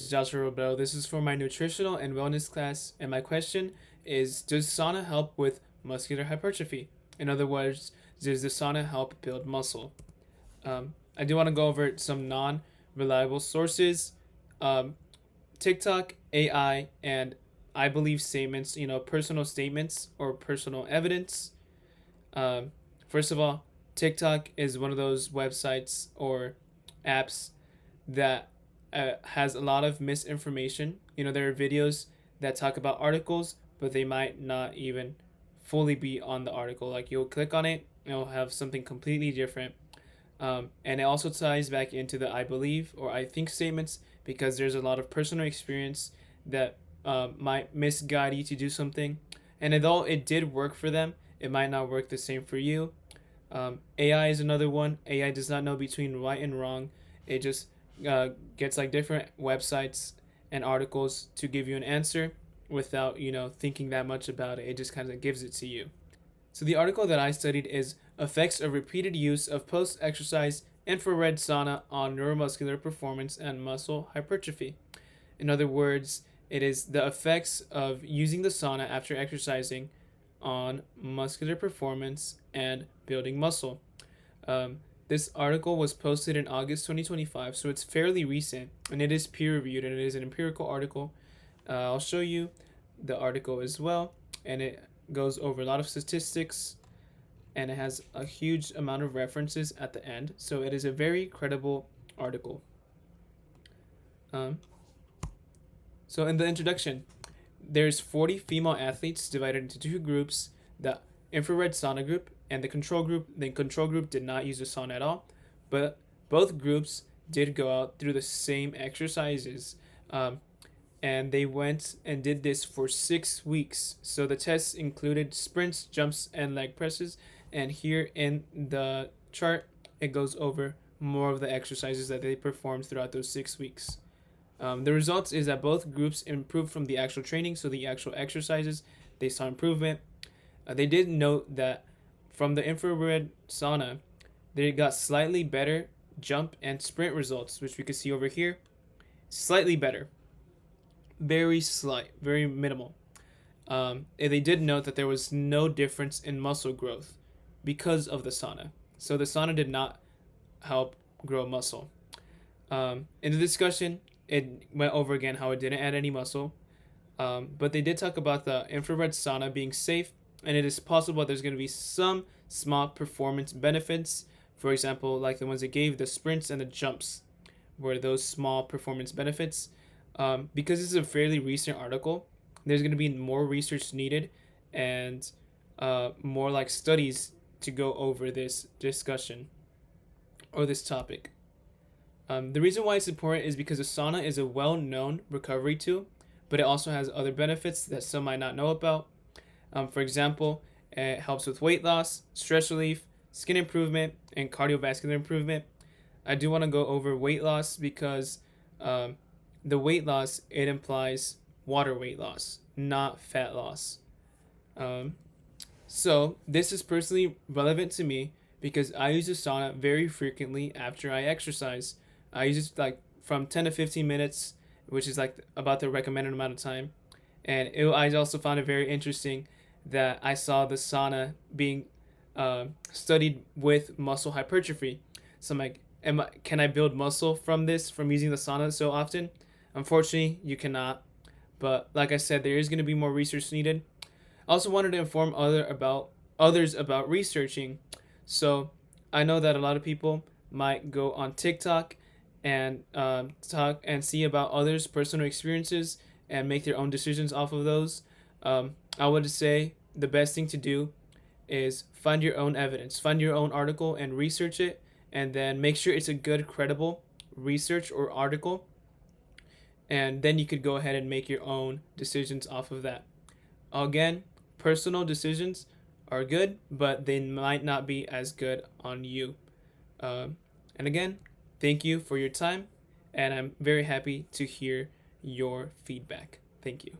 Joshua Roberto. This is for my nutritional and wellness class, and my question is: does sauna help with muscular hypertrophy? In other words, does the sauna help build muscle? I do want to go over some non-reliable sources, um, TikTok, AI, and I believe statements. Personal statements or personal evidence. Um, First of all, TikTok is one of those websites or apps that has a lot of misinformation. There are videos that talk about articles, but they might not even fully be on the article. Like you'll click on it, and it'll have something completely different. And it also ties back into the I believe or I think statements because there's a lot of personal experience that might misguide you to do something. And although it did work for them, it might not work the same for you. AI is another one. AI does not know between right and wrong. It just gets like different websites and articles to give you an answer without thinking that much about it. It just kind of gives it to you. So the article that I studied is effects of repeated use of post-exercise infrared sauna on neuromuscular performance and muscle hypertrophy. In other words, it is the effects of using the sauna after exercising on muscular performance and building muscle. This article was posted in August 2025, so it's fairly recent and it is peer reviewed and it is an empirical article. I'll show you the article as well, and it goes over a lot of statistics and it has a huge amount of references at the end, so it is a very credible article. Um, so in the introduction, there's 40 female athletes divided into two groups: the infrared sauna group and the control group. The control group did not use the sauna at all, but both groups did go out through the same exercises. And they went and did this for 6 weeks. So the tests included sprints, jumps, and leg presses. And here in the chart, it goes over more of the exercises that they performed throughout those 6 weeks. The results is that both groups improved from the actual training, so the actual exercises, they saw improvement. They did note that from the infrared sauna, they got slightly better jump and sprint results, which we could see over here. Slightly better. Very slight, very minimal. And they did note that there was no difference in muscle growth because of the sauna. So the sauna did not help grow muscle. In the discussion, it went over again how it didn't add any muscle. But they did talk about the infrared sauna being safe, and it is possible there's going to be some small performance benefits. For example, like the ones they gave, the sprints and the jumps were those small performance benefits. Because this is a fairly recent article, there's going to be more research needed and more like studies to go over this discussion or this topic. The reason why it's important is because the sauna is a well-known recovery tool, but it also has other benefits that some might not know about. For example, it helps with weight loss, stress relief, skin improvement, and cardiovascular improvement. I do want to go over weight loss because the weight loss, it implies water weight loss, not fat loss. Um, so this is personally relevant to me because I use the sauna very frequently after I exercise. I use it like from 10 to 15 minutes, which is like about the recommended amount of time. And I also found it very interesting that I saw the sauna being studied with muscle hypertrophy. So I'm like, can I build muscle from this, from using the sauna so often? Unfortunately, you cannot. But like I said, there is going to be more research needed. I also wanted to inform others about researching. So I know that a lot of people might go on TikTok and talk and see about others' personal experiences and make their own decisions off of those. I would say the best thing to do is find your own evidence, find your own article and research it, and then make sure it's a good, credible research or article. And then you could go ahead and make your own decisions off of that. Again, personal decisions are good, but they might not be as good on you. And again, thank you for your time, and I'm very happy to hear your feedback. Thank you.